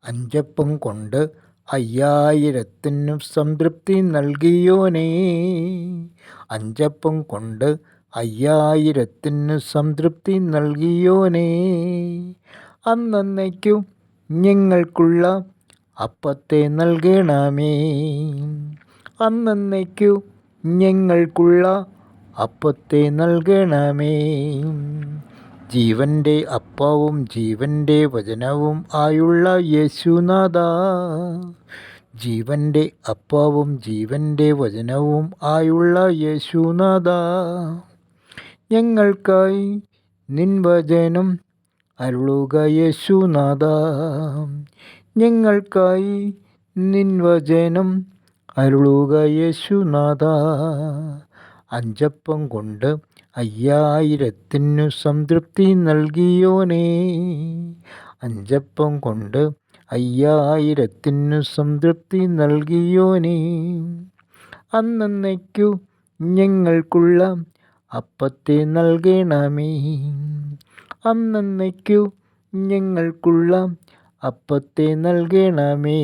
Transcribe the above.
അഞ്ചപ്പം കൊണ്ട് 5000 സംതൃപ്തി നൽകിയോനേ. അഞ്ചപ്പം കൊണ്ട് 5000 സംതൃപ്തി നൽകിയോനേ. അന്നേക്കും ഞങ്ങൾക്കുള്ള അപ്പത്തെ നൽകണമേ. അന്നേക്കും ഞങ്ങൾക്കുള്ള അപ്പത്തെ നൽകണമേ. ജീവൻ്റെ അപ്പവും ജീവൻ്റെ വചനവും ആയുള്ള യേശുനാഥ, ജീവൻ്റെ അപ്പവും ജീവൻ്റെ വചനവും ആയുള്ള യേശുനാഥ, ഞങ്ങൾക്കായി നിൻ വചനം അരുളുക യേശുനാഥ. ഞങ്ങൾക്കായി നിൻ വചനം അരുളുക യേശുനാഥ. അഞ്ചപ്പം കൊണ്ട് 5000 സംതൃപ്തി നൽകിയോനേ. അഞ്ചപ്പം കൊണ്ട് 5000 സംതൃപ്തി നൽകിയോനേ. അന്നേക്കു ഞങ്ങൾക്കുള്ള അപ്പത്തെ നൽകണമേ. അന്നേക്കു ഞങ്ങൾക്കുള്ള അപ്പത്തെ നൽകണമേ.